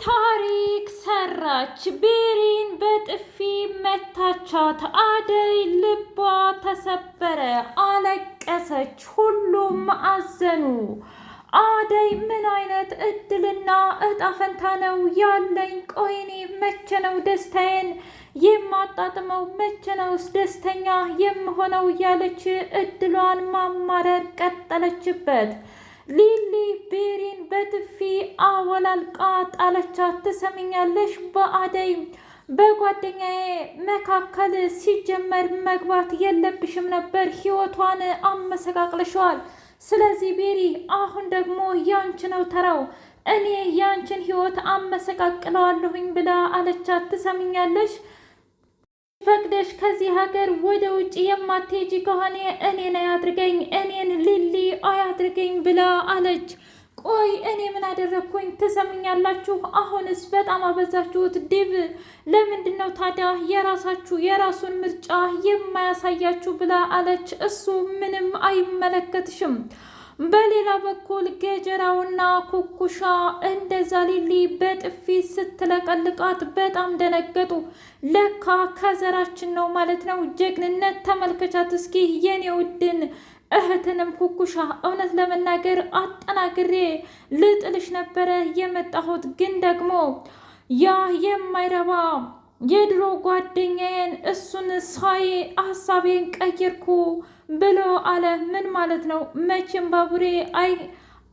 ታሪክ ሰራች። ቤሪን በጥፊ መታቻት። አደይ ልቧ ተሰበረ፣ አለቀሰች። ሁሉም አዘኑ። አደይ ምን አይነት እድልና እጣ ፈንታ ነው ያለኝ? ቆይኔ መቼ ነው ደስታዬን የማጣጥመው? መቼ ነውስ ደስተኛ የምሆነው? እያለች እድሏን ማማረር ቀጠለችበት። ሊሊ ቤሪን በጥፊ አወላልቃ ጣለቻት። ትሰሚኛለሽ? በአደይ በጓደኛዬ መካከል ሲጀመር መግባት የለብሽም ነበር። ህይወቷን አመሰቃቅለሸዋል። ስለዚህ ቤሪ አሁን ደግሞ ያንቺ ነው ተራው። እኔ ያንቺን ህይወት አመሰቃቅለዋለሁኝ ብላ አለቻት። ትሰሚኛለሽ? ፈቅደሽ ከዚህ ሀገር ወደ ውጭ የማትሄጂ ከሆነ እኔን አያድርገኝ፣ እኔን ሊሊ አያድርገኝ ብላ አለች። ቆይ እኔ ምን አደረግኩኝ? ትሰምኛላችሁ? አሁንስ በጣም አበዛችሁት። ዲብ ለምንድን ነው ታዲያ የራሱን ምርጫ የማያሳያችሁ ብላ አለች። እሱ ምንም አይመለከትሽም። በሌላ በኩል ገጀራውና ኩኩሻ እንደዛ ሊሊ በጥፊ ስትለቀልቃት በጣም ደነገጡ። ለካ ከዘራችን ነው ማለት ነው። ጀግንነት ተመልከቻት እስኪ የኔ ውድን እህትንም ኩኩሻ። እውነት ለመናገር አጠናግሬ ልጥልሽ ነበረ የመጣሁት፣ ግን ደግሞ ያ የማይረባ የድሮ ጓደኛዬን እሱን ሳይ ሀሳቤን ቀይርኩ ብሎ አለ። ምን ማለት ነው? መቼም ባቡሬ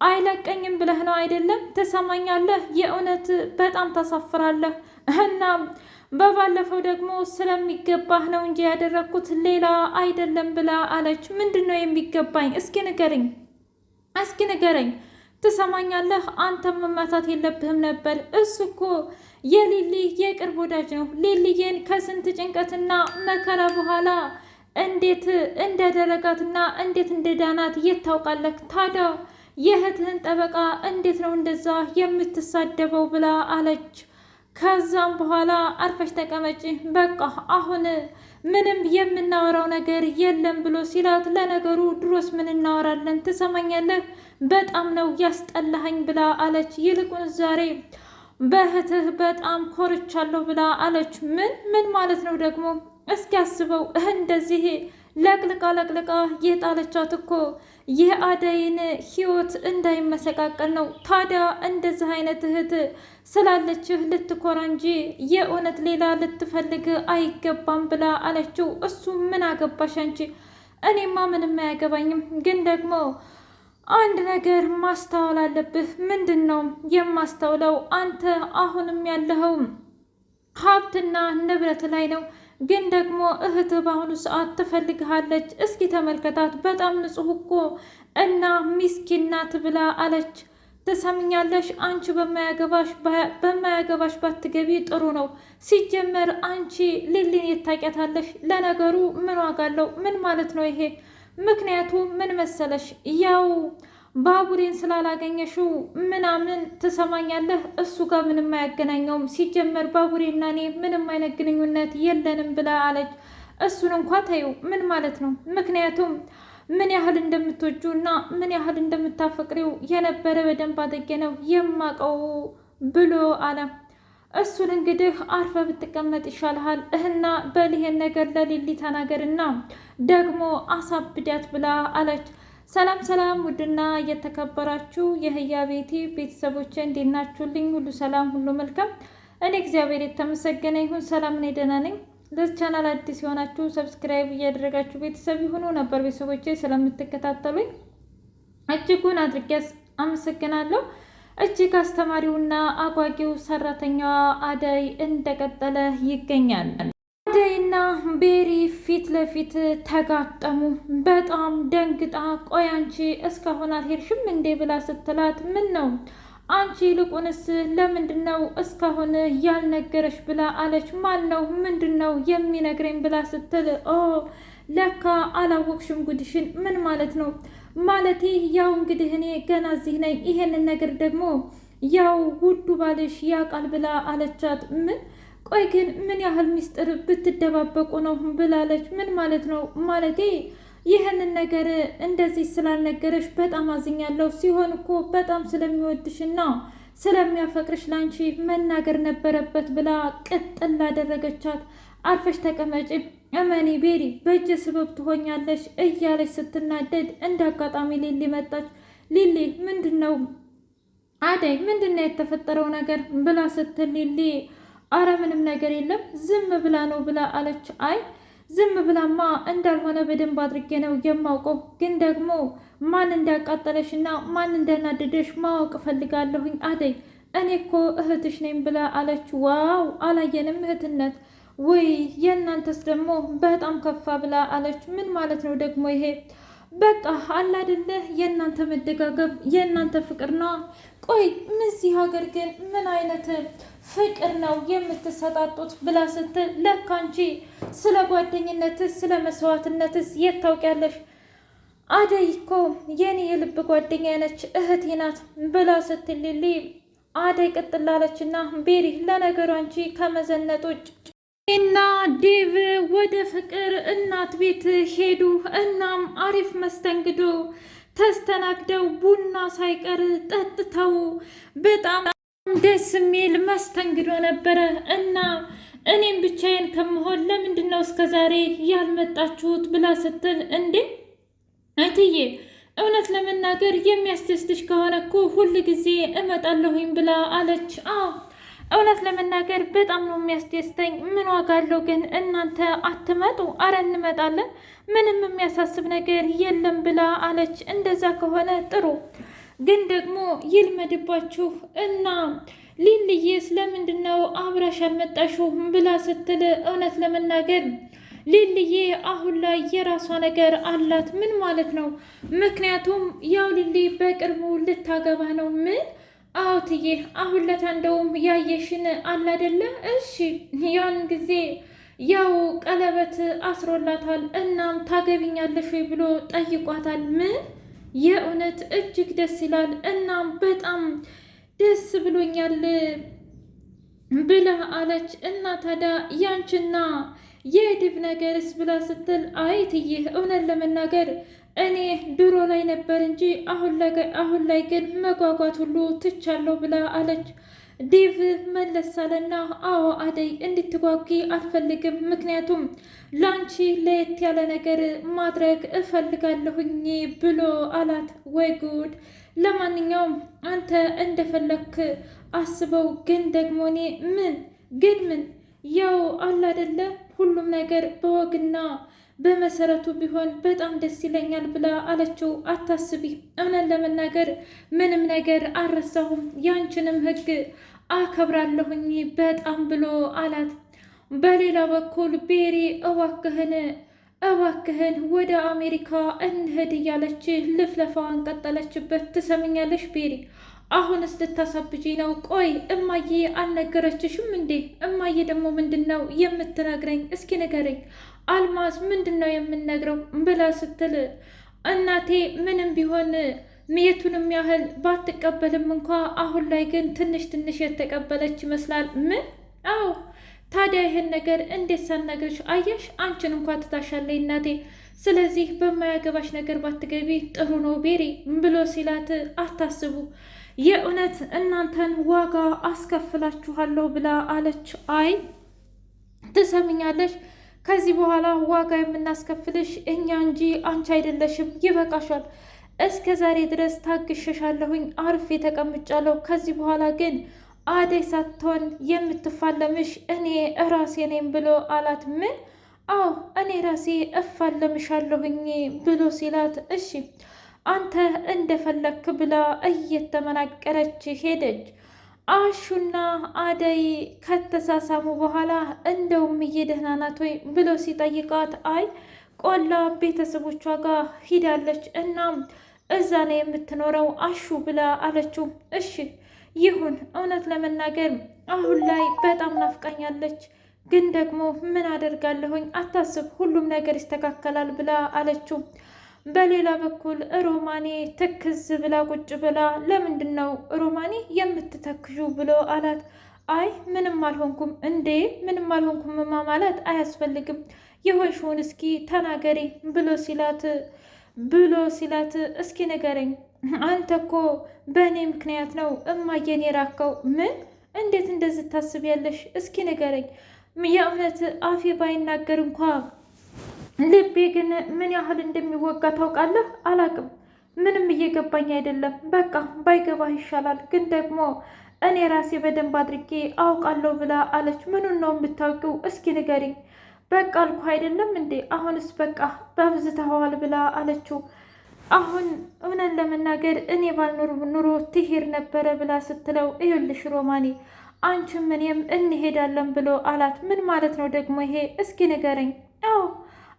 አይለቀኝም ብለህ ነው አይደለም? ትሰማኛለህ? የእውነት በጣም ታሳፍራለህ። እና በባለፈው ደግሞ ስለሚገባህ ነው እንጂ ያደረግኩት ሌላ አይደለም ብላ አለች። ምንድን ነው የሚገባኝ? እስኪ ንገረኝ። ትሰማኛለህ? አንተም መማታት የለብህም ነበር። እሱ እኮ የሊሊ የቅርብ ወዳጅ ነው። ሊሊዬን ከስንት ጭንቀትና መከራ በኋላ እንዴት እንዳደረጋትና እንዴት እንደዳናት የታውቃለህ? ታዲያ የእህትህን ጠበቃ እንዴት ነው እንደዛ የምትሳደበው ብላ አለች። ከዛም በኋላ አርፈሽ ተቀመጪ፣ በቃ አሁን ምንም የምናወራው ነገር የለም ብሎ ሲላት፣ ለነገሩ ድሮስ ምን እናወራለን? ትሰማኛለህ? በጣም ነው ያስጠላኸኝ ብላ አለች። ይልቁን ዛሬ በእህትህ በጣም ኮርቻለሁ ብላ አለች። ምን ማለት ነው ደግሞ? እስኪ አስበው፣ እንደዚህ ለቅልቃ የጣለቻት እኮ የአደይን ህይወት እንዳይመሰቃቀል ነው። ታዲያ እንደዚህ አይነት እህት ስላለችህ ልትኮራ እንጂ የእውነት ሌላ ልትፈልግ አይገባም ብላ አለችው። እሱ ምን አገባሽ አንቺ? እኔማ ምንም አያገባኝም፣ ግን ደግሞ አንድ ነገር ማስተዋል አለብህ። ምንድን ነው የማስተውለው? አንተ አሁንም ያለኸው ሀብትና ንብረት ላይ ነው፣ ግን ደግሞ እህትህ በአሁኑ ሰዓት ትፈልግሃለች። እስኪ ተመልከታት፣ በጣም ንጹሕ እኮ እና ሚስኪን ናት ብላ አለች። ትሰምኛለሽ? አንቺ በማያገባሽ ባትገቢ ጥሩ ነው። ሲጀመር አንቺ ሊሊን የታውቂያታለሽ? ለነገሩ ምን ዋጋ አለው? ምን ማለት ነው ይሄ? ምክንያቱ ምን መሰለሽ? ያው ባቡሬን ስላላገኘሽው ምናምን። ትሰማኛለህ? እሱ ጋር ምንም አያገናኘውም። ሲጀመር ባቡሬና እኔ ምንም አይነት ግንኙነት የለንም ብላ አለች። እሱን እንኳ ተይው። ምን ማለት ነው? ምክንያቱም ምን ያህል እንደምትወጁ እና ምን ያህል እንደምታፈቅሪው የነበረ በደንብ አድርጌ ነው የማውቀው ብሎ አለ። እሱን እንግዲህ አርፈ ብትቀመጥ ይሻልሃል እና በሊሄን ነገር ለሊሊ ተናገርና ደግሞ አሳብዳት ብላ አለች። ሰላም ውድና እየተከበራችሁ የህያ ቤቴ ቤተሰቦች እንዴት ናችሁልኝ? ሁሉ ሰላም፣ ሁሉ መልካም። እኔ እግዚአብሔር የተመሰገነ ይሁን ሰላም ነኝ፣ ደህና ነኝ። ለዚህ ቻናል አዲስ የሆናችሁ ሰብስክራይብ እያደረጋችሁ ቤተሰብ ይሁኑ። ነበር ቤተሰቦቼ ስለምትከታተሉኝ እጅጉን አድርጌ አመሰግናለሁ። እጅግ አስተማሪውና አጓጊው ሰራተኛዋ አደይ እንደቀጠለ ይገኛል። አደይና ቤሪ ፊት ለፊት ተጋጠሙ። በጣም ደንግጣ ቆይ አንቺ እስካሁን አልሄድሽም እንዴ ብላ ስትላት፣ ምን ነው አንቺ ይልቁንስ ለምንድን ነው እስካሁን ያልነገረሽ ብላ አለች። ማን ነው ምንድን ነው የሚነግረኝ ብላ ስትል፣ ኦ ለካ አላወቅሽም ጉድሽን። ምን ማለት ነው? ማለቴ ያው እንግዲህ እኔ ገና እዚህ ነኝ፣ ይሄንን ነገር ደግሞ ያው ውዱ ባልሽ ያውቃል ብላ አለቻት። ምን? ቆይ ግን ምን ያህል ሚስጥር ብትደባበቁ ነው ብላለች። ምን ማለት ነው? ማለቴ ይህንን ነገር እንደዚህ ስላልነገረሽ በጣም አዝኛለሁ። ሲሆን እኮ በጣም ስለሚወድሽና ስለሚያፈቅርሽ ላንቺ መናገር ነበረበት ብላ ቅጥል አደረገቻት። አርፈሽ ተቀመጪ፣ እመኒ ቤሪ በእጅ ስበብ ትሆኛለሽ እያለች ስትናደድ እንደ አጋጣሚ ሊሊ መጣች። ሊሊ ምንድን ነው አደይ ምንድን ነው የተፈጠረው ነገር ብላ ስትል ሊሊ አረ ምንም ነገር የለም ዝም ብላ ነው ብላ አለች። አይ ዝም ብላማ እንዳልሆነ በደንብ አድርጌ ነው የማውቀው፣ ግን ደግሞ ማን እንዳቃጠለሽ እና ማን እንዳናደደሽ ማወቅ እፈልጋለሁኝ አደይ፣ እኔ እኮ እህትሽ ነኝ ብላ አለች። ዋው አላየንም እህትነት ወይ የእናንተስ ደግሞ በጣም ከፋ ብላ አለች። ምን ማለት ነው ደግሞ ይሄ? በቃ አላደለ የእናንተ መደጋገብ የእናንተ ፍቅር ነው። ቆይ እዚህ ሀገር ግን ምን አይነት ፍቅር ነው የምትሰጣጡት ብላ ስትል ለካ አንቺ ስለ ጓደኝነትስ ስለ መስዋዕትነትስ የት ታውቂያለሽ? አደይ እኮ የኔ የልብ ጓደኛ ነች እህቴ ናት ብላ ስትል ሊሊ አደይ ቅጥላለች እና ቤሪ ለነገሩ አንቺ ከመዘነጥ ውጭ እና ዴቭ ወደ ፍቅር እናት ቤት ሄዱ። እናም አሪፍ መስተንግዶ ተስተናግደው ቡና ሳይቀር ጠጥተው በጣም ደስ የሚል መስተንግዶ ነበረ። እና እኔም ብቻዬን ከመሆን ለምንድን ነው እስከ ዛሬ ያልመጣችሁት ብላ ስትል እንዴ እትዬ እውነት ለመናገር የሚያስደስትሽ ከሆነ እኮ ሁል ጊዜ እመጣለሁኝ ብላ አለች። እውነት ለመናገር በጣም ነው የሚያስደስተኝ። ምን ዋጋ አለው ግን እናንተ አትመጡ? አረ እንመጣለን፣ ምንም የሚያሳስብ ነገር የለም ብላ አለች። እንደዛ ከሆነ ጥሩ፣ ግን ደግሞ ይልመድባችሁ እና ሊልዬ ስለምንድን ነው አብራሽ አልመጣሽም ብላ ስትል እውነት ለመናገር ሊልዬ አሁን ላይ የራሷ ነገር አላት። ምን ማለት ነው? ምክንያቱም ያው ሊሊ በቅርቡ ልታገባ ነው። ምን? አዎ ትዬ አሁን ለታ እንደውም ያየሽን አላደለ? እሺ ያን ጊዜ ያው ቀለበት አስሮላታል። እናም ታገቢኛለሽ ወይ ብሎ ጠይቋታል። ምን? የእውነት እጅግ ደስ ይላል። እናም በጣም ደስ ብሎኛል ብላ አለች። እና ታዲያ ያንቺና የድብ ነገርስ ብላ ስትል አይ ትዬ እውነት ለመናገር እኔ ድሮ ላይ ነበር እንጂ አሁን ላይ ግን መጓጓት ሁሉ ትቻለሁ ብላ አለች። ዴቭ መለስ አለና አዎ አደይ እንድትጓጊ አልፈልግም፣ ምክንያቱም ላንቺ ለየት ያለ ነገር ማድረግ እፈልጋለሁኝ ብሎ አላት። ወይ ጉድ! ለማንኛውም አንተ እንደፈለክ አስበው፣ ግን ደግሞ እኔ ምን ያው አላደለ ሁሉም ነገር በወግና በመሰረቱ ቢሆን በጣም ደስ ይለኛል ብላ አለችው። አታስቢ፣ እውነት ለመናገር ምንም ነገር አልረሳሁም፣ ያንቺንም ሕግ አከብራለሁኝ በጣም ብሎ አላት። በሌላ በኩል ቤሪ እባክህን ወደ አሜሪካ እንሂድ እያለች ልፍለፋዋን ቀጠለችበት። ትሰምኛለሽ ቤሪ፣ አሁንስ ልታሳብጂ ነው? ቆይ እማዬ አልነገረችሽም እንዴ? እማዬ ደግሞ ምንድን ነው የምትነግረኝ? እስኪ ንገረኝ አልማዝ፣ ምንድን ነው የምንነግረው ብላ ስትል እናቴ ምንም ቢሆን የቱንም ያህል ባትቀበልም እንኳ አሁን ላይ ግን ትንሽ የተቀበለች ይመስላል። ምን? አዎ ታዲያ ይህን ነገር እንዴት ሳልነግርሽ? አየሽ አንቺን እንኳ ትታሻለኝ እናቴ፣ ስለዚህ በማያገባሽ ነገር ባትገቢ ጥሩ ነው ቤሪ ብሎ ሲላት አታስቡ፣ የእውነት እናንተን ዋጋ አስከፍላችኋለሁ ብላ አለች። አይ ትሰምኛለሽ፣ ከዚህ በኋላ ዋጋ የምናስከፍልሽ እኛ እንጂ አንቺ አይደለሽም፣ ይበቃሻል። እስከ ዛሬ ድረስ ታግሸሻለሁኝ፣ አርፌ ተቀምጫለሁ። ከዚህ በኋላ ግን አደይ ሳትሆን የምትፋለምሽ እኔ ራሴ ነኝ ብሎ አላት። ምን? አዎ እኔ ራሴ እፋለምሻለሁኝ ብሎ ሲላት እሺ አንተ እንደፈለክ ብላ እየተመናቀረች ሄደች። አሹና አደይ ከተሳሳሙ በኋላ እንደውም እየደህና ናት ወይ ብሎ ሲጠይቃት አይ ቆላ ቤተሰቦቿ ጋር ሂዳለች፣ እናም እዛ ነው የምትኖረው አሹ ብላ አለችው። እሺ ይሁን፣ እውነት ለመናገር አሁን ላይ በጣም ናፍቃኛለች፣ ግን ደግሞ ምን አደርጋለሁኝ፣ አታስብ፣ ሁሉም ነገር ይስተካከላል ብላ አለችው። በሌላ በኩል ሮማኔ ትክዝ ብላ ቁጭ ብላ ለምንድን ነው ሮማኔ የምትተክዡ ብሎ አላት። አይ ምንም አልሆንኩም። እንዴ ምንም አልሆንኩምማ ማለት አያስፈልግም፣ የሆንሽውን እስኪ ተናገሪ ብሎ ሲላት እስኪ ንገረኝ አንተ እኮ በእኔ ምክንያት ነው እማዬን የራከው። ምን? እንዴት እንደዚህ ታስቢያለሽ? እስኪ ንገረኝ። የእውነት አፌ ባይናገር እንኳ ልቤ ግን ምን ያህል እንደሚወጋ ታውቃለህ? አላቅም። ምንም እየገባኝ አይደለም። በቃ ባይገባህ ይሻላል። ግን ደግሞ እኔ ራሴ በደንብ አድርጌ አውቃለሁ ብላ አለች። ምኑን ነው የምታውቂው? እስኪ ንገሪኝ። በቃ አልኩህ አይደለም እንዴ? አሁንስ በቃ በብዝተኸዋል ብላ አለችው። አሁን እውነት ለመናገር እኔ ባልኖር ኑሮ ትሄድ ነበረ ብላ ስትለው፣ ይኸውልሽ ሮማኔ አንቺም እኔም እንሄዳለን ብሎ አላት። ምን ማለት ነው ደግሞ ይሄ? እስኪ ንገረኝ። አዎ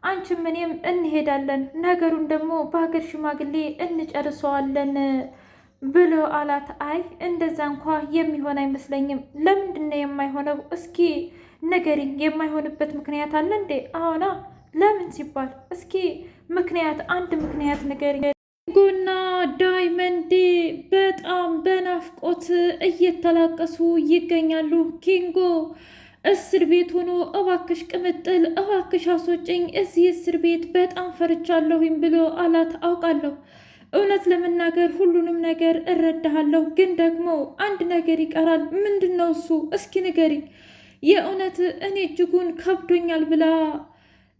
አንቺም እኔም እንሄዳለን፣ ነገሩን ደግሞ በሀገር ሽማግሌ እንጨርሰዋለን ብሎ አላት። አይ እንደዛ እንኳ የሚሆን አይመስለኝም። ለምንድን ነው የማይሆነው? እስኪ ንገሪኝ። የማይሆንበት ምክንያት አለ እንዴ? አዎና። ለምን ሲባል እስኪ ምክንያት፣ አንድ ምክንያት ንገሪኝ። ኪንጎና ዳይመንድ በጣም በናፍቆት እየተላቀሱ ይገኛሉ። ኪንጎ እስር ቤት ሆኖ እባክሽ ቅምጥል እባክሽ አስወጭኝ፣ እዚህ እስር ቤት በጣም ፈርቻለሁኝ ብሎ አላት። አውቃለሁ፣ እውነት ለመናገር ሁሉንም ነገር እረዳሃለሁ፣ ግን ደግሞ አንድ ነገር ይቀራል። ምንድን ነው እሱ? እስኪ ንገሪኝ። የእውነት እኔ እጅጉን ከብዶኛል ብላ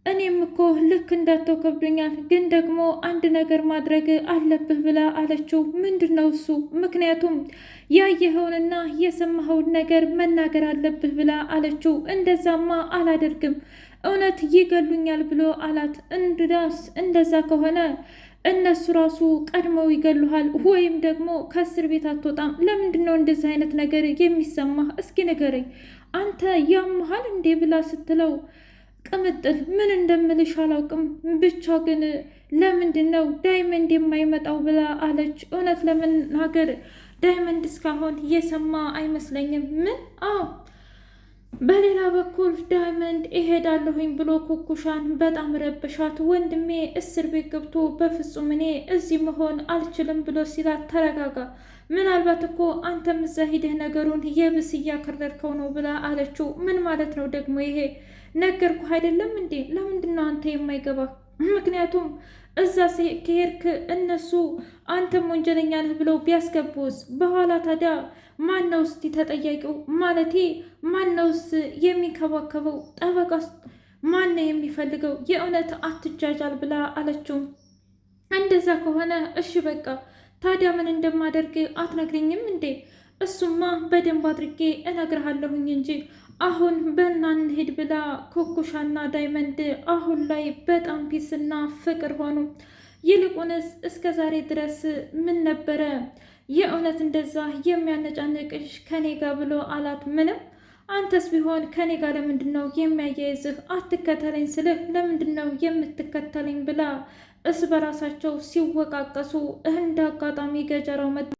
እኔም እኮ ልክ እንዳተው ከብዶኛል፣ ግን ደግሞ አንድ ነገር ማድረግ አለብህ ብላ አለችው። ምንድን ነው እሱ? ምክንያቱም ያየኸውንና የሰማኸውን ነገር መናገር አለብህ ብላ አለችው። እንደዛማ አላደርግም፣ እውነት ይገሉኛል ብሎ አላት። እንድዳስ እንደዛ ከሆነ እነሱ ራሱ ቀድመው ይገሉሃል፣ ወይም ደግሞ ከእስር ቤት አትወጣም። ለምንድን ነው እንደዚህ አይነት ነገር የሚሰማህ? እስኪ ንገረኝ፣ አንተ ያመሃል እንዴ ብላ ስትለው ቅምጥል ምን እንደምልሽ አላውቅም፣ ብቻ ግን ለምንድን ነው ዳይመንድ የማይመጣው ብላ አለች። እውነት ለመናገር ዳይመንድ እስካሁን እየሰማ አይመስለኝም። ምን? አዎ። በሌላ በኩል ዳይመንድ እሄዳለሁኝ ብሎ ኩኩሻን በጣም ረበሻት። ወንድሜ እስር ቤት ገብቶ በፍጹም እኔ እዚህ መሆን አልችልም ብሎ ሲላት፣ ተረጋጋ፣ ምናልባት እኮ አንተም እዛ ሂደህ ነገሩን የብስ እያከረርከው ነው ብላ አለችው። ምን ማለት ነው ደግሞ ይሄ? ነገርኩህ አይደለም እንዴ? ለምንድን ነው አንተ የማይገባ? ምክንያቱም እዛ ከሄድክ እነሱ አንተም ወንጀለኛ ነህ ብለው ቢያስገቡስ በኋላ ታዲያ ማነው እስቲ ተጠያቂው? ማለቴ ማነውስ የሚከባከበው? ጠበቃስ ማነው የሚፈልገው? የእውነት አትጃጃል ብላ አለችው። እንደዛ ከሆነ እሺ በቃ ታዲያ ምን እንደማደርግ አትነግሪኝም እንዴ? እሱማ በደንብ አድርጌ እነግርሃለሁኝ እንጂ አሁን በና እንሂድ ብላ ኮኩሻና ዳይመንድ አሁን ላይ በጣም ፒስና ፍቅር ሆኑ። ይልቁንስ እስከ ዛሬ ድረስ ምን ነበረ የእውነት እንደዛ የሚያነጫንቅሽ ከኔ ጋር ብሎ አላት። ምንም። አንተስ ቢሆን ከኔ ጋር ለምንድን ነው የሚያያይዝህ? አትከተለኝ ስልህ ለምንድን ነው የምትከተለኝ ብላ እስ በራሳቸው ሲወቃቀሱ እንደ አጋጣሚ ገጀራው መጣ።